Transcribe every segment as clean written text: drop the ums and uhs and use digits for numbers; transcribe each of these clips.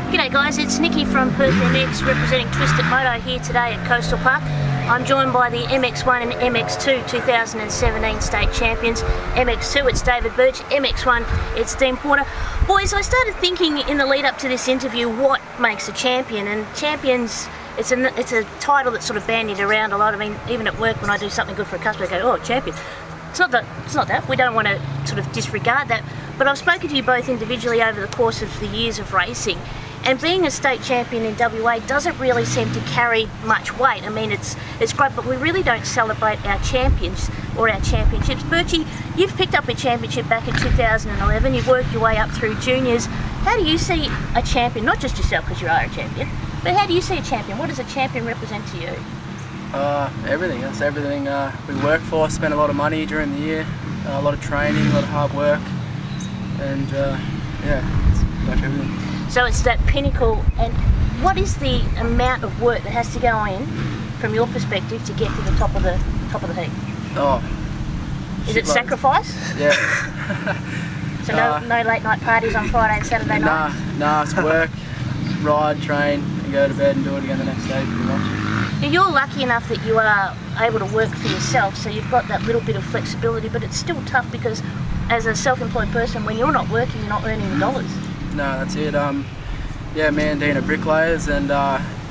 G'day guys, it's Nicki from Perth MX representing Twisted Moto here today at Coastal Park. I'm joined by the MX1 and MX2 2017 state champions. MX2 it's David Birch, MX1 it's Dean Porter. Boys, I started thinking in the lead up to this interview what makes a champion, and champions, it's a title that's sort of bandied around a lot. I mean, even at work when I do something good for a customer, I go, oh, champion. It's not that. We don't want to sort of disregard that. But I've spoken to you both individually over the course of the years of racing, and being a state champion in WA doesn't really seem to carry much weight. I mean, it's great, but we really don't celebrate our champions or our championships. Birchie, you've picked up a championship back in 2011. You've worked your way up through juniors. How do you see a champion, not just yourself because you are a champion, but how do you see a champion? What does a champion represent to you? Everything. That's everything we work for, spend a lot of money during the year, a lot of training, a lot of hard work, and yeah, it's pretty much everything. So it's that pinnacle. And what is the amount of work that has to go in, from your perspective, to get to the top of the heap? Oh, is it sacrifice? Yeah. So no late night parties on Friday and Saturday night? Nah, it's work, ride, train, and go to bed and do it again the next day, pretty much. Now, you're lucky enough that you are able to work for yourself, so you've got that little bit of flexibility, but it's still tough because as a self-employed person, when you're not working, you're not earning the dollars. No, that's it. Yeah, me and Dean are bricklayers, and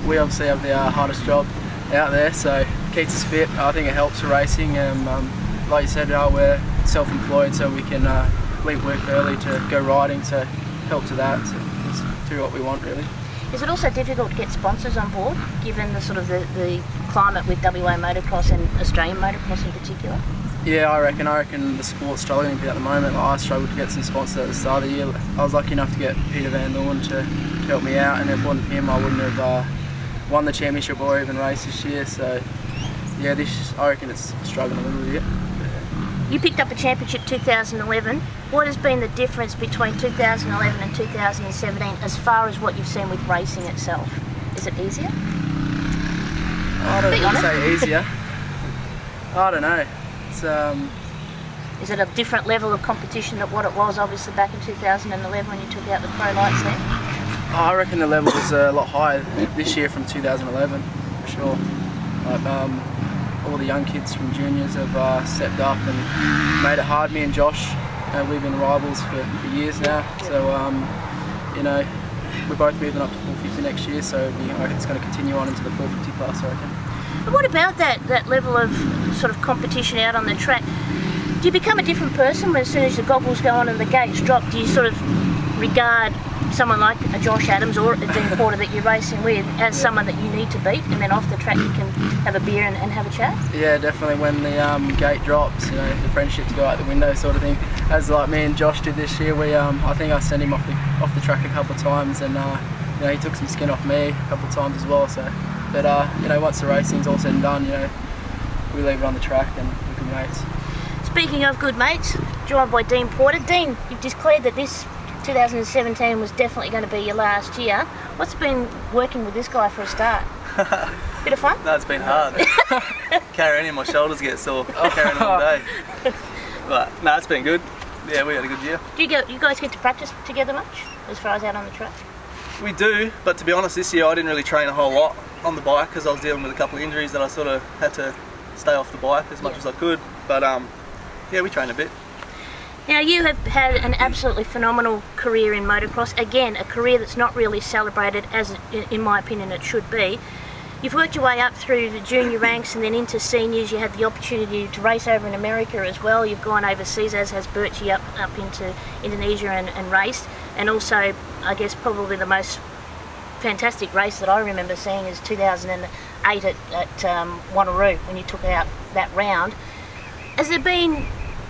we obviously have the hardest job out there, so it keeps us fit. I think it helps for racing, and like you said, we're self-employed, so we can leave work early to go riding, so it helps with that. So it's do what we want, really. Is it also difficult to get sponsors on board, given the sort of the climate with WA Motocross and Australian Motocross in particular? Yeah, I reckon the sport's struggling a bit at the moment. Like, I struggled to get some sponsors at the start of the year. I was lucky enough to get Peter Van Dorn to help me out, and if it wasn't him, I wouldn't have won the championship or even raced this year. So yeah, I reckon it's struggling a little bit. You picked up a championship 2011. What has been the difference between 2011 and 2017 as far as what you've seen with racing itself? Is it easier? I don't say easier. I don't know. It's, is it a different level of competition than what it was obviously back in 2011 when you took out the pro lights then? I reckon the level is a lot higher this year from 2011, for sure. Like, all the young kids from juniors have stepped up and made it hard. Me and Josh, we've been rivals for years now, so you know, we're both moving up to 450 next year, so I reckon it's going to continue on into the 450 plus, I reckon. But what about that level of sort of competition out on the track? Do you become a different person when as soon as the goggles go on and the gates drop? Do you sort of regard someone like a Josh Adams or a Dean Porter that you're racing with as someone that you need to beat, and then off the track you can have a beer and have a chat? Yeah, definitely. When the gate drops, you know, the friendships go out the window, sort of thing. As like me and Josh did this year, we I think I sent him off the track a couple of times, and you know, he took some skin off me a couple of times as well. So, but you know, once the racing's all said and done, you know, we leave it on the track and we're good mates. Speaking of good mates, joined by Dean Porter. Dean, you've declared that this 2017 was definitely going to be your last year. What's been working with this guy for a start? Bit of fun? No, it's been hard. Carrying him, my shoulders get sore. Carrying him all day. But no, it's been good. Yeah, we had a good year. Do you guys get to practice together much, as far as out on the track? We do, but to be honest, this year I didn't really train a whole lot on the bike because I was dealing with a couple of injuries that I sort of had to stay off the bike as much as I could. But yeah, we train a bit. Now, you have had an absolutely phenomenal career in motocross. Again, a career that's not really celebrated as, in my opinion, it should be. You've worked your way up through the junior ranks and then into seniors. You had the opportunity to race over in America as well. You've gone overseas, as has Birchie, up into Indonesia and raced. And also, I guess, probably the most fantastic race that I remember seeing is 2008 at Wanneroo, when you took out that round. Has there been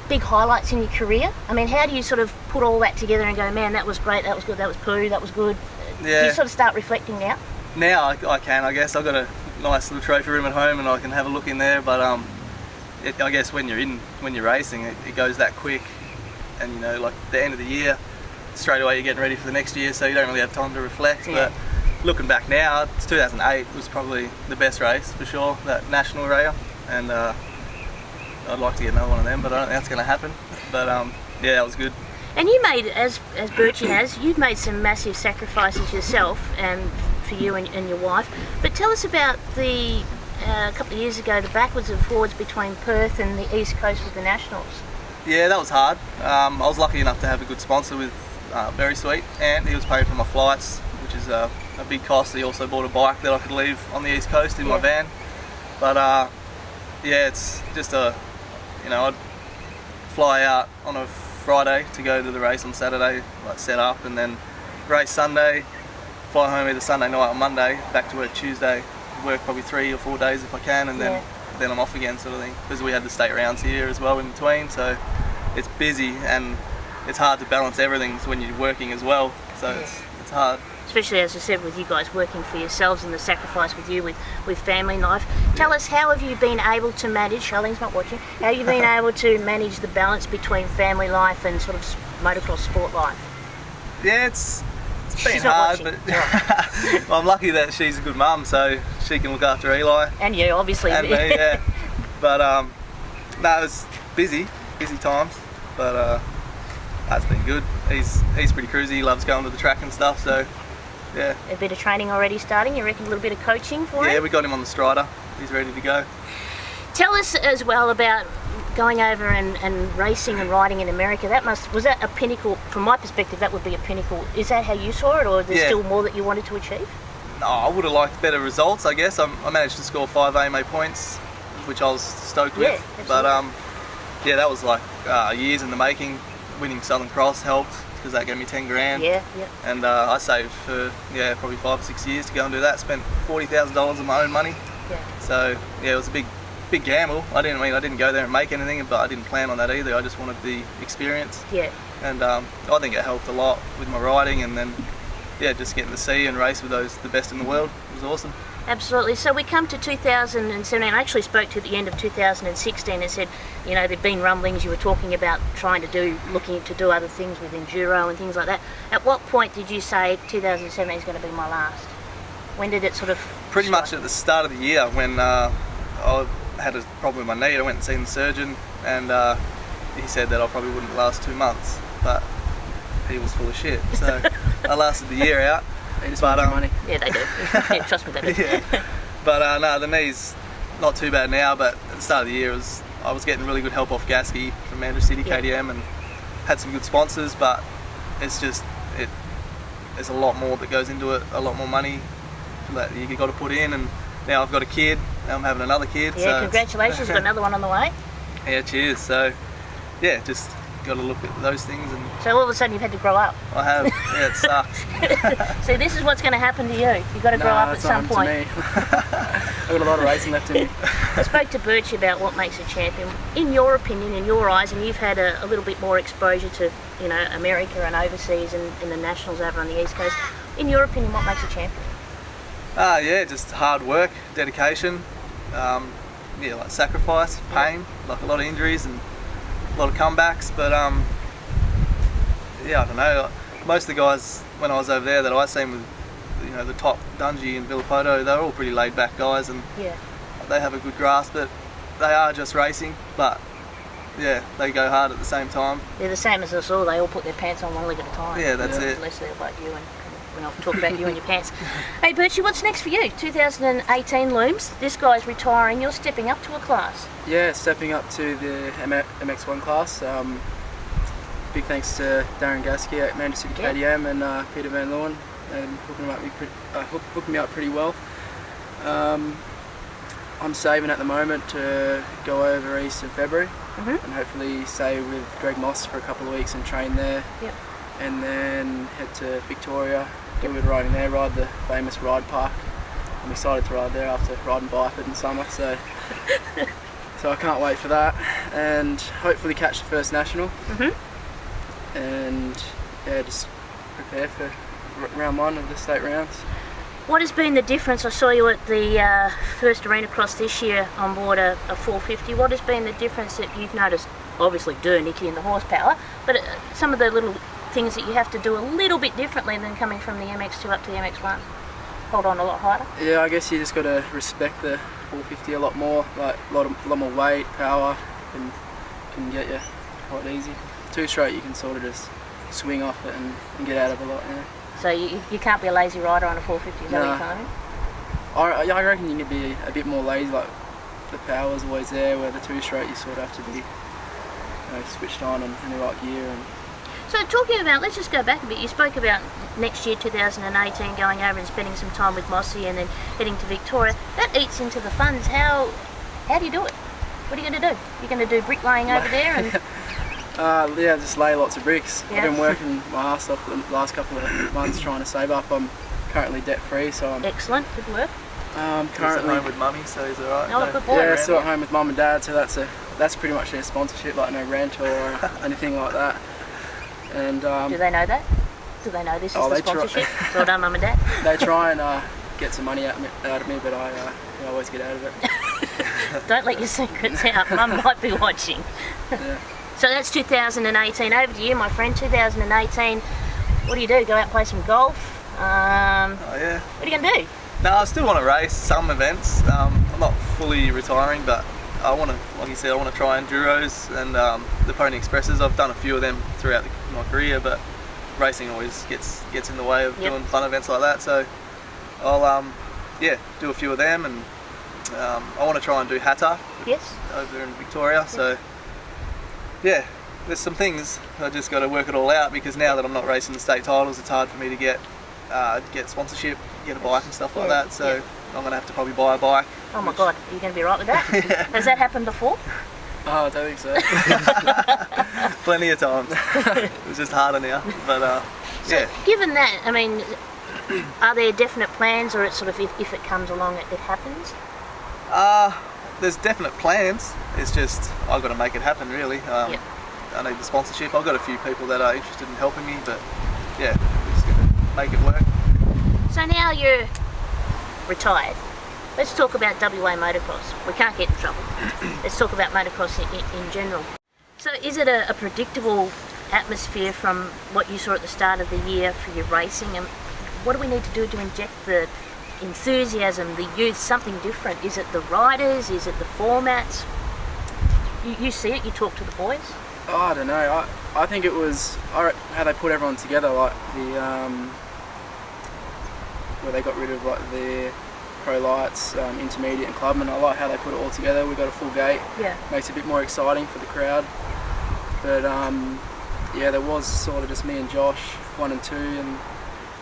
big highlights in your career? I mean, how do you sort of put all that together and go, man, that was great, that was good, that was poo, that was good? Yeah. Do you sort of start reflecting now? Now I can, I guess. I've got a nice little trophy room at home and I can have a look in there, but I guess when you're racing, it goes that quick, and you know, like the end of the year, straight away you're getting ready for the next year, so you don't really have time to reflect. Yeah. But looking back now, 2008 was probably the best race for sure, that national rail, and I'd like to get another one of them, but I don't think that's going to happen. But yeah, that was good. And you made, as Birchie has, you've made some massive sacrifices yourself, for you and your wife. But tell us about the a couple of years ago, the backwards and forwards between Perth and the East Coast with the Nationals. Yeah, that was hard. I was lucky enough to have a good sponsor with Very Sweet, and he was paying for my flights, which is a big cost. He also bought a bike that I could leave on the East Coast in my van. But yeah, it's just I'd fly out on a Friday to go to the race on Saturday, like set up, and then race Sunday, fly home either Sunday night or Monday, back to work Tuesday, work probably 3 or 4 days if I can, and then I'm off again, sort of thing. Because we had the state rounds here as well in between, so it's busy and it's hard to balance everything when you're working as well. So it's hard. Especially, as I said, with you guys working for yourselves and the sacrifice with you with family life. Tell us, how have you been able to manage, Charlene's not watching, how have you been able to manage the balance between family life and sort of motocross sport life? Yeah, it's been She's not hard, but well, I'm lucky that she's a good mum, so she can look after Eli. And you, obviously. And me, yeah. But no, it was busy times, but that's been good. He's pretty cruisy, he loves going to the track and stuff, so yeah. A bit of training already starting, you reckon? A little bit of coaching for him? Yeah, we got him on the Strider, he's ready to go. Tell us as well about going over and racing and riding in America. Was that a pinnacle? From my perspective, that would be a pinnacle. Is that how you saw it, or is there still more that you wanted to achieve? No, I would have liked better results, I guess. I managed to score 5 AMA points, which I was stoked with. But yeah, that was like years in the making. Winning Southern Cross helped, because that gave me 10 grand. Yeah. And I saved for probably 5 or 6 years to go and do that. Spent $40,000 of my own money. Yeah. So yeah, it was a big gamble. I didn't go there and make anything, but I didn't plan on that either. I just wanted the experience. Yeah. And I think it helped a lot with my riding, and then just getting to see and race with the best in the world. It was awesome. Absolutely. So we come to 2017. I actually spoke to you at the end of 2016 and said, there'd been rumblings, you were talking about looking to do other things with enduro and things like that. At what point did you say 2017 is going to be my last? When did it sort of... Pretty much at the start of the year, when I had a problem with my knee. I went and seen the surgeon, and he said that I probably wouldn't last 2 months, but he was full of shit. So I lasted the year out. They just want your money. Yeah, they do. Yeah, trust me, they do. Yeah. But no, the knee's not too bad now, but at the start of the year I was getting really good help off Gasky from Andrew City KDM, and had some good sponsors, but it's just, there's a lot more that goes into it, a lot more money that you got to put in, and now I've got a kid, now I'm having another kid. Yeah, so congratulations, you've got another one on the way. Yeah, cheers. So yeah, just got to look at those things. And so all of a sudden you've had to grow up. I have. Yeah, it sucks. So this is what's going to happen to you. You've got to grow up at some point. I've got a lot of racing left in me. I spoke to Birch about what makes a champion. In your opinion, in your eyes, and you've had a little bit more exposure to America and overseas and in the Nationals over on the East Coast. In your opinion, what makes a champion? Yeah, just hard work, dedication, like sacrifice, pain, like a lot of injuries and a lot of comebacks, but I don't know, most of the guys when I was over there that I seen with the top Dungy and Villapoto, they're all pretty laid back guys, and they have a good grasp, but they are just racing, but yeah, they go hard at the same time. They're the same as us all, they all put their pants on one leg at a time. Yeah, that's it. Unless they're like you, and when I talk about you and your pants. Hey Birchie, what's next for you? 2018 looms, this guy's retiring, you're stepping up to a class. Yeah, stepping up to the MX1 class. Big thanks to Darren Gasky at Manchester City KDM and Peter Van Leeuwen, and hooking me up pretty well. I'm saving at the moment to go over east in February, and hopefully stay with Greg Moss for a couple of weeks and train there. And then head to Victoria, do a bit of riding there, ride the famous ride park. I'm excited to ride there after riding Byford in summer, so I can't wait for that, and hopefully catch the first national. And yeah, just prepare for round 1 of the state rounds. What has been the difference? I saw you at the first Arena Cross this year on board a 450. What has been the difference that you've noticed? Obviously, Nicki and the horsepower, but some of the little things that you have to do a little bit differently than coming from the MX2 up to the MX1. Hold on a lot harder. Yeah, I guess you just got to respect the 450 a lot more. Like a lot more weight, power, can get you quite easy. 2 straight, you can sort of just swing off it and get out of a lot. Yeah. So you can't be a lazy rider on a 450, is that what you're telling me? I reckon you can be a bit more lazy, like the power's always there, where the two-stroke you sort of have to be switched on and in the right gear. And so talking about, let's just go back a bit, you spoke about next year 2018 going over and spending some time with Mossy and then heading to Victoria. That eats into the funds. How do you do it? What are you going to do? You're going to do bricklaying over there? And yeah, just lay lots of bricks. Yeah. I've been working my ass off the last couple of months trying to save up. I'm currently debt free, so I'm excellent, good work. He's at home with mummy, so he's alright. Oh, good boy. Yeah, still at home with mum and dad, so that's pretty much their sponsorship, like no rent or anything like that. And do they know that? Do they know this is the they try. sponsorship? Well done, mum and dad. They try and get some money out of me, but I always get out of it. Don't let your secrets out. Mum might be watching. Yeah. So that's 2018. Over to you, my friend. 2018. What do you do? Go out and play some golf? Oh yeah. What are you going to do? No, I still want to race some events. I'm not fully retiring, but I want to, like you said, I want to try enduros and the Pony Expresses. I've done a few of them throughout my career, but racing always gets in the way of doing fun events like that. So I'll do a few of them, and I want to try and do Hatta over in Victoria. So yeah, there's some things I just got to work it all out, because now that I'm not racing the state titles, it's hard for me to get sponsorship, get a bike and stuff like that. So I'm going to have to probably buy a bike. Oh my God, are you going to be right with that? Yeah. Has that happened before? Oh, I don't think so. Plenty of times. It's just harder now. But yeah. Given that, I mean, are there definite plans, or it's sort of if it comes along, it happens? There's definite plans. It's just I've got to make it happen, really. I need the sponsorship. I've got a few people that are interested in helping me, but yeah, we're just going to make it work. So now you're retired. Let's talk about WA motocross. We can't get in trouble. Let's talk about motocross in general. So is it a predictable atmosphere from what you saw at the start of the year for your racing? And what do we need to do to inject the enthusiasm, the youth, something different? Is it the riders? Is it the formats? You see it, you talk to the boys? Oh, I don't know. I think it was how they put everyone together, like the where they got rid of like the pro lights, intermediate and clubman. I like how they put it all together. We got a full gate. Yeah. Makes it a bit more exciting for the crowd. But yeah, there was sort of just me and Josh, 1 and 2, and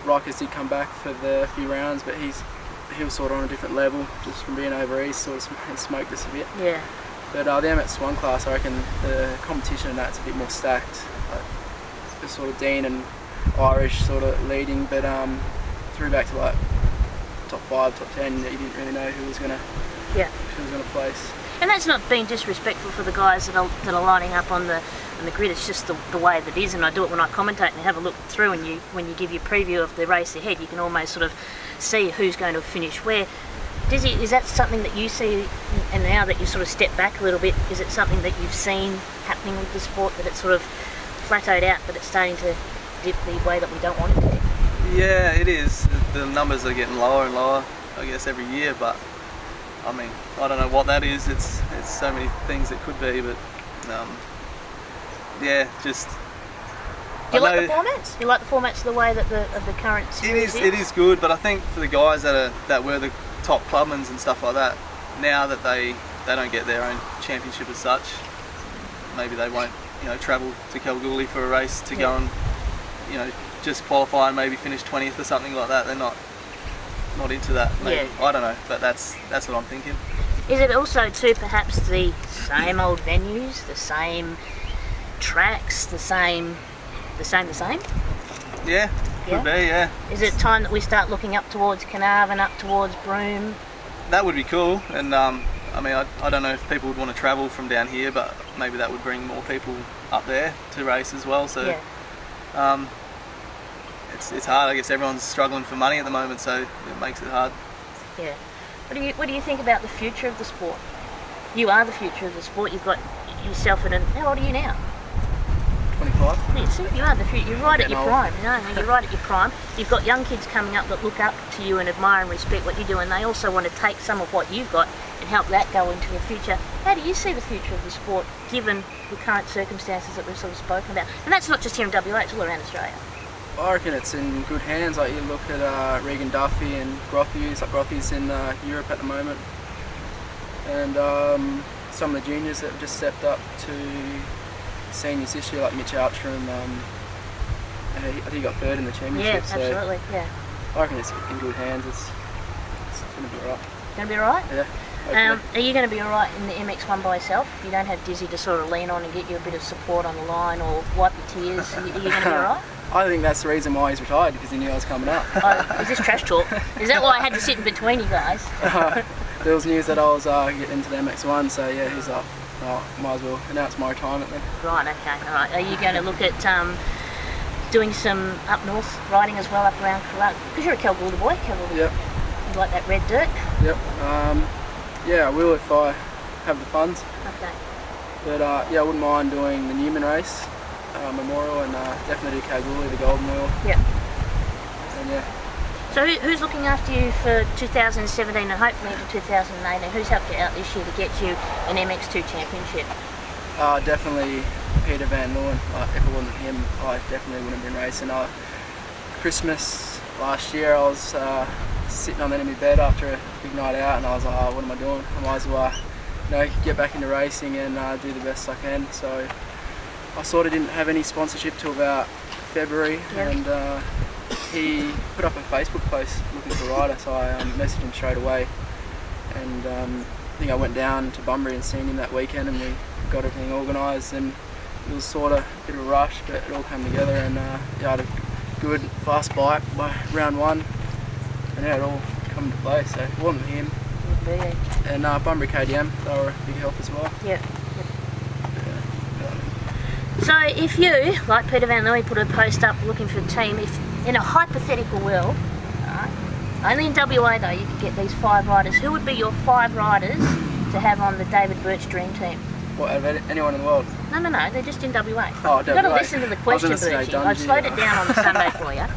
Rikers did come back for the few rounds, but he was sort of on a different level, just from being over east, sort of smoked us a bit. Yeah. But them at Swan class, I reckon the competition in that's a bit more stacked. It's sort of Dean and Irish sort of leading, but through back to like top 5, top 10, you didn't really know who was gonna place. And that's not being disrespectful for the guys that are lining up on the grid. It's just the way that it is, and I do it when I commentate and have a look through. And when you give your preview of the race ahead, you can almost sort of see who's going to finish where. Is that something that you see, and now that you sort of step back a little bit, is it something that you've seen happening with the sport, that it's sort of plateaued out, but it's starting to dip the way that we don't want it to? Yeah, it is. The numbers are getting lower and lower, I guess, every year, but I mean, I don't know what that is. It's so many things it could be, but yeah, just. Do you like the formats? You like the formats the way that the current series is? It is good, but I think for the guys that were the top clubmans and stuff like that, now that they don't get their own championship as such, maybe they won't travel to Kalgoorlie for a race to go and just qualify and maybe finish 20th or something like that. They're not into that. Maybe. I don't know, but that's what I'm thinking. Is it also too perhaps the same old venues, the same tracks, the same? Yeah, could be, yeah. Is it time that we start looking up towards Carnarvon, up towards Broome? That would be cool, and I mean, I don't know if people would want to travel from down here, but maybe that would bring more people up there to race as well. So it's hard. I guess everyone's struggling for money at the moment, so it makes it hard. Yeah. What do you think about the future of the sport? You are the future of the sport. You've got yourself in how old are you now? 25. 25. Yeah, see, you are the future. You're right at your Getting prime. You're right at your prime. You've got young kids coming up that look up to you and admire and respect what you do, and they also want to take some of what you've got and help that go into the future. How do you see the future of the sport, given the current circumstances that we've sort of spoken about? And that's not just here in WA; it's all around Australia. I reckon it's in good hands. Like you look at Regan Duffy and Grothius. Like Grothius in Europe at the moment, and some of the juniors that have just stepped up to seniors this year, like Mitch Outram. I think he got third in the championship. Yeah, absolutely. Yeah. I reckon it's in good hands. It's going to be alright. Going to be alright? Yeah. Are you going to be alright in the MX1 by yourself? You don't have Dizzy to sort of lean on and get you a bit of support on the line or wipe your tears. Are you going to be alright? I think that's the reason why he's retired, because he knew I was coming up. Oh, is this trash talk? Is that why I had to sit in between you guys? There was news that I was getting into the MX1, so yeah, he's like, oh, might as well announce my retirement then. Right, okay, alright. Are you going to look at doing some up north riding as well, up around Kalgoorlie? Because you're a Kalgoorlie boy, Kalgoorlie. Yep. You like that red dirt? Yep. Yeah, I will if I have the funds. Okay. But yeah, I wouldn't mind doing the Newman race, Memorial, and definitely do Kalgoorlie, the Golden Wheel. Yep. And yeah. So who's looking after you for 2017 and hopefully into 2018? Who's helped you out this year to get you an MX2 championship? Definitely Peter Van Leeuwen. If it wasn't him, I definitely wouldn't have been racing. Christmas last year, I was sitting on the end of my bed after a big night out, and I was like, oh, what am I doing? I might as well, get back into racing and do the best I can. So I sort of didn't have any sponsorship till about February, and he put up a Facebook post looking for a rider, so I messaged him straight away, and I think I went down to Bunbury and seen him that weekend, and we got everything organised, and it was sort of a bit of a rush, but it all came together, and yeah, I had a good fast bike by round one, and yeah, it all come into play, so it wasn't him. And Bunbury KDM, they were a big help as well. Yeah. So if you, like Peter Van Leeuwen, put a post up looking for a team, if in a hypothetical world, only in WA though, you could get these 5 riders, who would be your 5 riders to have on the David Birch dream team? What, out of anyone in the world? No, they're just in WA. Oh, You've got to listen to the question, Birchie. I've slowed it down on the Sunday for you.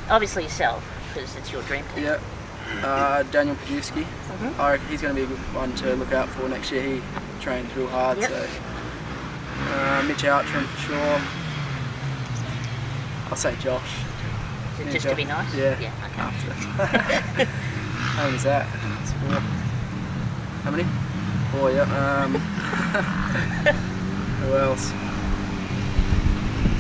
Obviously yourself, because it's your dream team. Yeah. Daniel Pajewski. I reckon he's going to be a good one to look out for next year. He trained real hard, so Mitch Outram for sure. I'll say Josh. Just to be nice? Yeah. Okay. How many is that? It's 4. How many? 4, yeah. Who else?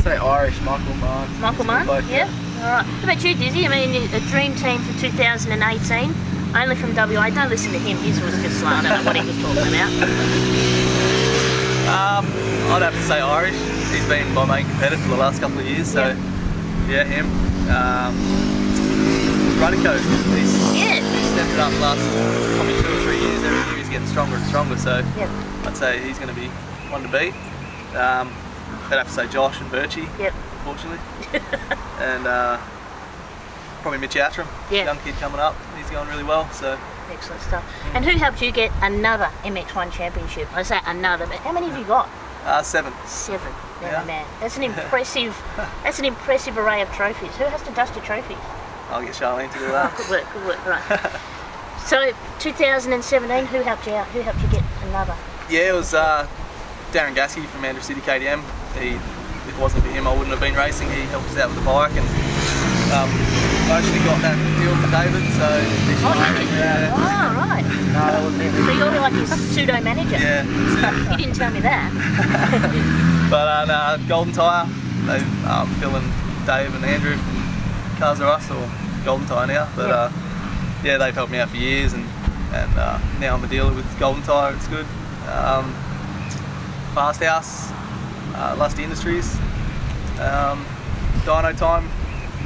Say Irish, Michael Mann. Michael Mann? Yeah. Alright. What about you, Dizzy? I mean, a dream team for 2018, only from WA. Don't listen to him, his was just slow. I don't know what he was talking about. I'd have to say Irish. He's been my main competitor for the last couple of years, so yeah, him. Radico, he's stepped it up the last probably 2 or 3 years. Every year he's getting stronger and stronger, so I'd say he's going to be one to beat. I'd have to say Josh and Birchie, unfortunately. And probably Mitch Outram, young kid coming up. He's going really well, so. Excellent stuff. And who helped you get another MX1 championship? I say another, but how many have you got? 7. 7. Man. That's an impressive. That's an impressive array of trophies. Who has to dust your trophies? I'll get Charlene to do that. Good work. Right. So 2017, who helped you out? Who helped you get another? Yeah, it was Darren Gaskey from Andrew City KDM. If it wasn't for him, I wouldn't have been racing. He helped us out with the bike, and I actually got that deal for David. So this year, Oh, right. No, that wasn't him. So you're like his pseudo manager. Yeah. You didn't tell me that. But Golden Tyre, they Phil and Dave and Andrew from Cars R Us, or Golden Tyre now. But yeah, they've helped me out for years, and now I'm a dealer with Golden Tyre. It's good. Fast House, Lusty Industries, Dyno Time.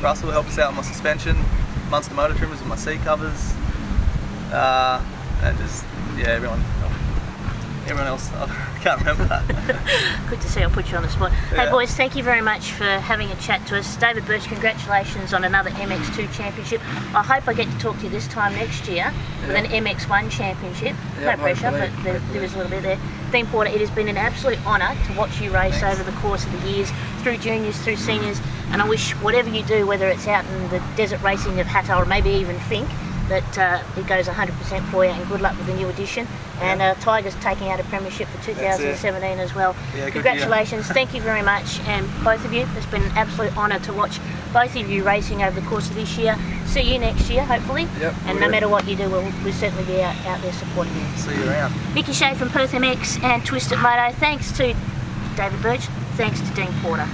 Russell helped us out with my suspension. Munster Motor Trimmers with my seat covers, and just everyone. everyone else, I can't remember that. Good to see. I'll put you on the spot. Hey Yeah. boys, thank you very much for having a chat to us. David Birch, congratulations on another MX2 championship. I hope I get to talk to you this time next year with an MX1 championship. Yeah, No pressure, hopefully, but there is a little bit there. Dean Porter, it has been an absolute honour to watch you race over the course of the years, through juniors, through seniors, and I wish whatever you do, whether it's out in the desert racing of Hatta or maybe even Fink, that it goes 100% for you, and good luck with the new edition. And Tiger's taking out a premiership for 2017 as well. Yeah, good Congratulations, thank you very much, and both of you. It's been an absolute honour to watch both of you racing over the course of this year. See you next year, hopefully. Yep, And no matter what you do, we'll certainly be out there supporting you. See you around. Nicki Shea from Perth MX and Twisted Moto. Thanks to David Birch. Thanks to Dean Porter.